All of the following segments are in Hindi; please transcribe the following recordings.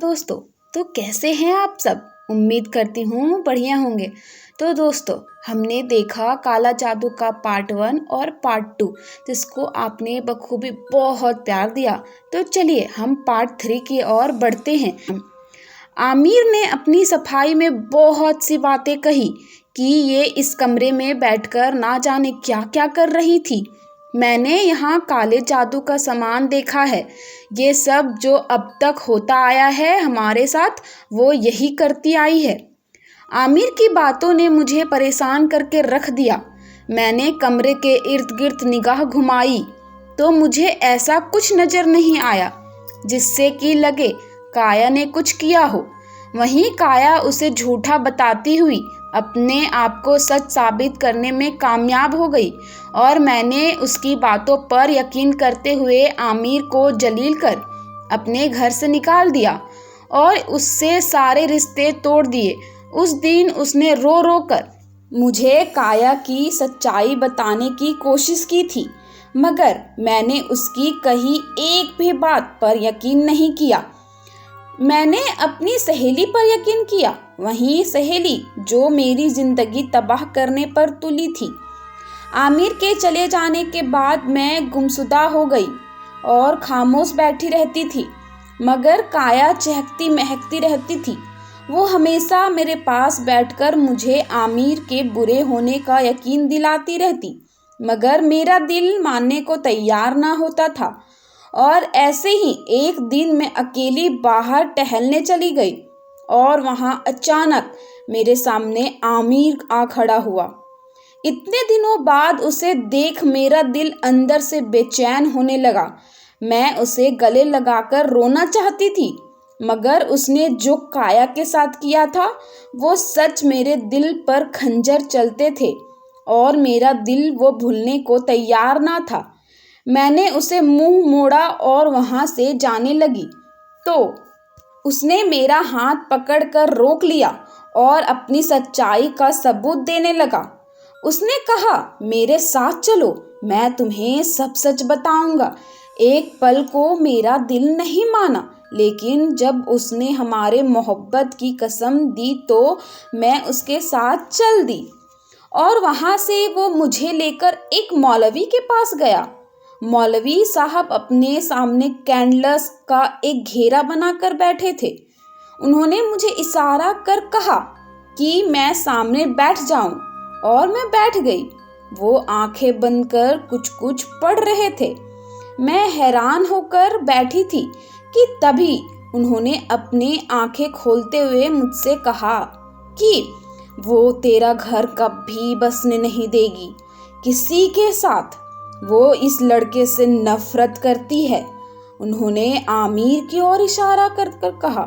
दोस्तों, तो कैसे हैं आप सब। उम्मीद करती हूँ बढ़िया होंगे। तो दोस्तों, हमने देखा काला जादू का पार्ट 1 और पार्ट 2, जिसको आपने बखूबी बहुत प्यार दिया। तो चलिए हम पार्ट 3 की ओर बढ़ते हैं। आमिर ने अपनी सफाई में बहुत सी बातें कही कि ये इस कमरे में बैठकर ना जाने क्या क्या कर रही थी। मैंने यहाँ काले जादू का सामान देखा है। ये सब जो अब तक होता आया है हमारे साथ, वो यही करती आई है। आमिर की बातों ने मुझे परेशान करके रख दिया। मैंने कमरे के इर्द गिर्द निगाह घुमाई तो मुझे ऐसा कुछ नजर नहीं आया जिससे कि लगे काया ने कुछ किया हो। वहीं काया उसे झूठा बताती हुई अपने आप को सच साबित करने में कामयाब हो गई और मैंने उसकी बातों पर यकीन करते हुए आमिर को जलील कर अपने घर से निकाल दिया और उससे सारे रिश्ते तोड़ दिए। उस दिन उसने रो रो कर मुझे काया की सच्चाई बताने की कोशिश की थी, मगर मैंने उसकी कही एक भी बात पर यकीन नहीं किया। मैंने अपनी सहेली पर यकीन किया, वही सहेली जो मेरी जिंदगी तबाह करने पर तुली थी। आमिर के चले जाने के बाद मैं गुमसुदा हो गई और खामोश बैठी रहती थी, मगर काया चहकती महकती रहती थी। वो हमेशा मेरे पास बैठकर मुझे आमिर के बुरे होने का यकीन दिलाती रहती, मगर मेरा दिल मानने को तैयार ना होता था। और ऐसे ही एक दिन मैं अकेली बाहर टहलने चली गई और वहां अचानक मेरे सामने आमिर आ खड़ा हुआ। इतने दिनों बाद उसे देख मेरा दिल अंदर से बेचैन होने लगा। मैं उसे गले लगाकर रोना चाहती थी, मगर उसने जो काया के साथ किया था वो सच मेरे दिल पर खंजर चलते थे और मेरा दिल वो भूलने को तैयार ना था। मैंने उसे मुंह मोड़ा और वहां से जाने लगी तो उसने मेरा हाथ पकड़कर रोक लिया और अपनी सच्चाई का सबूत देने लगा। उसने कहा, मेरे साथ चलो, मैं तुम्हें सब सच बताऊंगा। एक पल को मेरा दिल नहीं माना, लेकिन जब उसने हमारे मोहब्बत की कसम दी तो मैं उसके साथ चल दी। और वहां से वो मुझे लेकर एक मौलवी के पास गया। मौलवी साहब अपने सामने कैंडल्स का एक घेरा बनाकर बैठे थे। उन्होंने मुझे इशारा कर कहा कि मैं सामने बैठ जाऊं और मैं बैठ गई। वो आंखें बंद कर कुछ कुछ पढ़ रहे थे। मैं हैरान होकर बैठी थी कि तभी उन्होंने अपनी आंखें खोलते हुए मुझसे कहा कि वो तेरा घर कभी बसने नहीं देगी किसी के साथ। वो इस लड़के से नफरत करती है। उन्होंने आमिर की ओर इशारा कर कर कहा,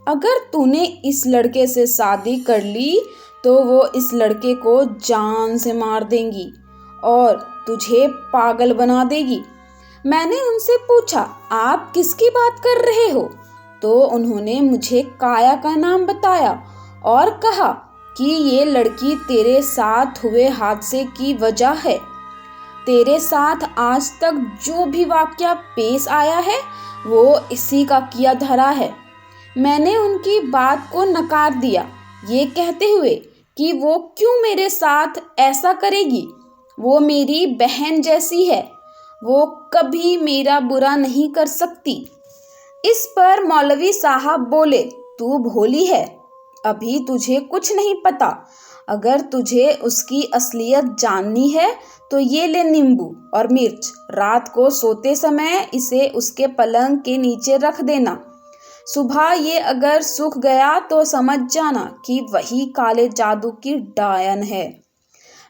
अगर तूने इस लड़के से शादी कर ली तो वो इस लड़के को जान से मार देंगी और तुझे पागल बना देगी। मैंने उनसे पूछा, आप किसकी बात कर रहे हो? तो उन्होंने मुझे काया का नाम बताया और कहा कि ये लड़की तेरे साथ हुए हादसे की वजह है। तेरे साथ आज तक जो भी वाकया पेश आया है वो इसी का किया धरा है। मैंने उनकी बात को नकार दिया, ये कहते हुए कि वो क्यों मेरे साथ ऐसा करेगी। वो मेरी बहन जैसी है, वो कभी मेरा बुरा नहीं कर सकती। इस पर मौलवी साहब बोले, तू भोली है, अभी तुझे कुछ नहीं पता। अगर तुझे उसकी असलियत जाननी है तो ये ले नींबू और मिर्च, रात को सोते समय इसे उसके पलंग के नीचे रख देना। सुबह ये अगर सूख गया तो समझ जाना कि वही काले जादू की डायन है।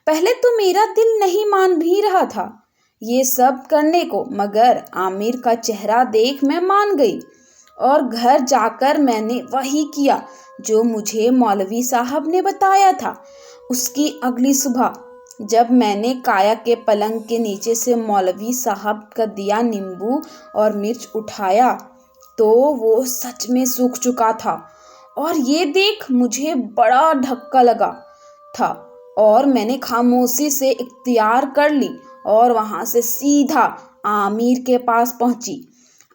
पहले तो मेरा दिल नहीं मान भी रहा था ये सब करने को, मगर आमिर का चेहरा देख मैं मान गई और घर जाकर मैंने वही किया जो मुझे मौलवी साहब ने बताया था। उसकी अगली सुबह जब मैंने काया के पलंग के नीचे से मौलवी साहब का दिया नींबू और मिर्च उठाया तो वो सच में सूख चुका था और ये देख मुझे बड़ा धक्का लगा था और मैंने खामोशी से इख्तियार कर ली और वहां से सीधा आमिर के पास पहुंची।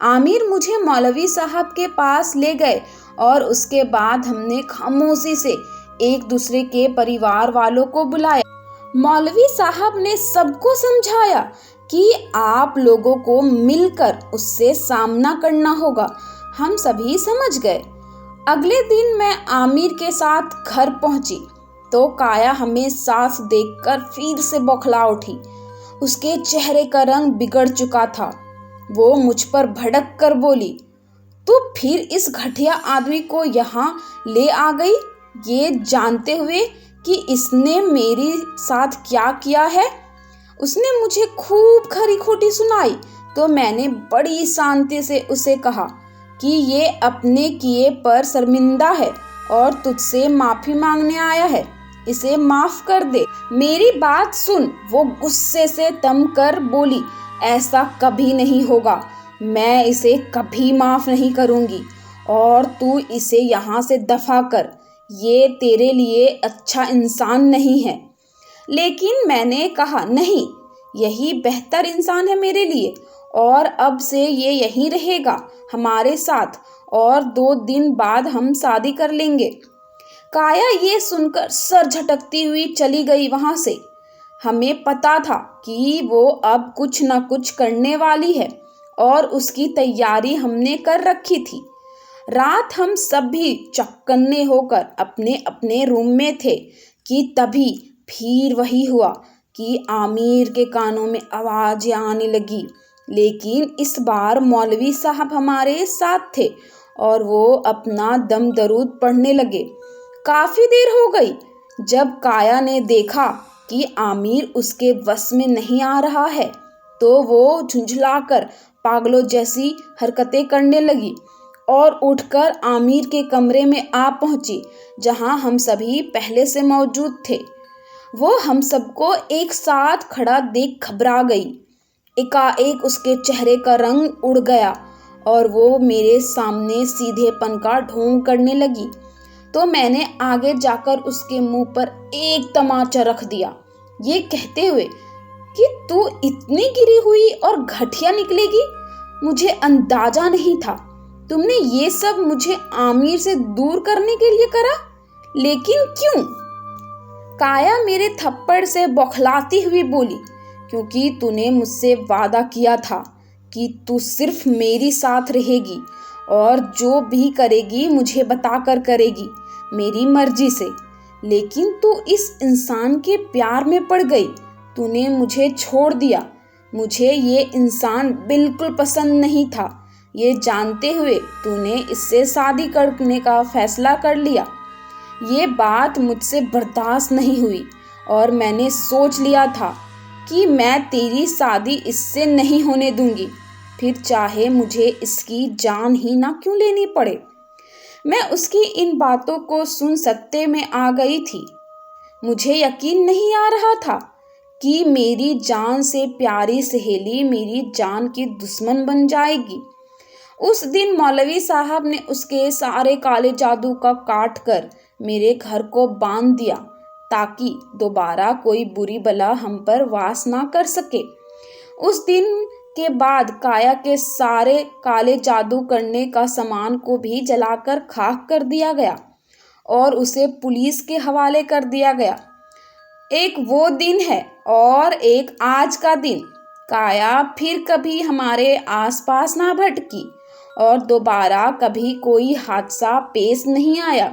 आमिर मुझे मौलवी साहब के पास ले गए और उसके बाद हमने खामोशी से एक दूसरे के परिवार वालों को बुलाया। मौलवी साहब ने सबको समझाया कि आप लोगों को मिलकर उससे सामना करना होगा। हम सभी समझ गए। अगले दिन मैं आमिर के साथ घर पहुंची तो काया हमें साथ देखकर फिर से बौखला उठी। उसके चेहरे का रंग बिगड़ चुका था। वो मुझ पर भड़क कर बोली, तू फिर इस घटिया आदमी को यहाँ ले आ गई, ये जानते हुए कि इसने मेरे साथ क्या किया है। उसने मुझे खूब खरी खोटी सुनाई तो मैंने बड़ी शांति से उसे कहा कि ये अपने किए पर शर्मिंदा है और तुझसे माफी मांगने आया है, इसे माफ कर दे। मेरी बात सुन। वो गुस्से से दम कर बोली, ऐसा कभी नहीं होगा, मैं इसे कभी माफ नहीं करूंगी और तू इसे यहाँ से दफा कर, ये तेरे लिए अच्छा इंसान नहीं है। लेकिन मैंने कहा, नहीं, यही बेहतर इंसान है मेरे लिए और अब से ये यहीं रहेगा हमारे साथ और 2 दिन बाद हम शादी कर लेंगे। काया ये सुनकर सर झटकती हुई चली गई वहां से। हमें पता था कि वो अब कुछ न कुछ करने वाली है और उसकी तैयारी हमने कर रखी थी। रात हम सभी चौकन्ने होकर अपने अपने रूम में थे कि तभी फिर वही हुआ कि आमिर के कानों में आवाज़ें आने लगी। लेकिन इस बार मौलवी साहब हमारे साथ थे और वो अपना दम दरूद पढ़ने लगे। काफ़ी देर हो गई। जब काया ने देखा कि आमिर उसके वश में नहीं आ रहा है तो वो झुंझलाकर पागलों जैसी हरकतें करने लगी और उठकर आमिर के कमरे में आ पहुंची जहां हम सभी पहले से मौजूद थे। वो हम सबको एक साथ खड़ा देख घबरा गई। एकाएक उसके चेहरे का रंग उड़ गया और वो मेरे सामने सीधेपन का ढोंग करने लगी तो मैंने आगे जाकर उसके मुंह पर एक तमाचा रख दिया, ये कहते हुए कि तू इतनी गिरी हुई और घटिया निकलेगी, मुझे अंदाजा नहीं था। तुमने ये सब मुझे आमिर से दूर करने के लिए करा, लेकिन क्यों? काया मेरे थप्पड़ से बौखलाती हुई बोली, क्योंकि तूने मुझसे वादा किया था कि तू सिर्फ मेरी साथ रहेगी और जो भी करेगी मुझे बताकर करेगी, मेरी मर्जी से। लेकिन तू इस इंसान के प्यार में पड़ गई, तूने मुझे छोड़ दिया। मुझे ये इंसान बिल्कुल पसंद नहीं था। ये जानते हुए तूने इससे शादी करने का फैसला कर लिया। ये बात मुझसे बर्दाश्त नहीं हुई और मैंने सोच लिया था कि मैं तेरी शादी इससे नहीं होने दूंगी, फिर चाहे मुझे इसकी जान ही ना क्यों लेनी पड़े। मैं उसकी इन बातों को सुन सकते में आ गई थी। मुझे यकीन नहीं आ रहा था कि मेरी जान से प्यारी सहेली मेरी जान की दुश्मन बन जाएगी। उस दिन मौलवी साहब ने उसके सारे काले जादू का काट कर मेरे घर को बांध दिया ताकि दोबारा कोई बुरी बला हम पर वास ना कर सके। उस दिन के बाद काया के सारे काले जादू करने का सामान को भी जलाकर खाक कर दिया गया और उसे पुलिस के हवाले कर दिया गया। एक वो दिन है और एक आज का दिन। काया फिर कभी हमारे आसपास ना भटकी और दोबारा कभी कोई हादसा पेश नहीं आया।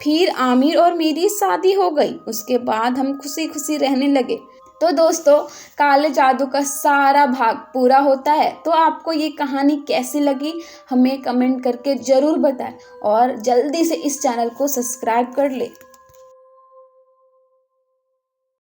फिर आमिर और मेरी शादी हो गई। उसके बाद हम खुशी खुशी रहने लगे। तो दोस्तों, काले जादू का सारा भाग पूरा होता है। तो आपको ये कहानी कैसी लगी हमें कमेंट करके ज़रूर बताएं और जल्दी से इस चैनल को सब्सक्राइब कर ले।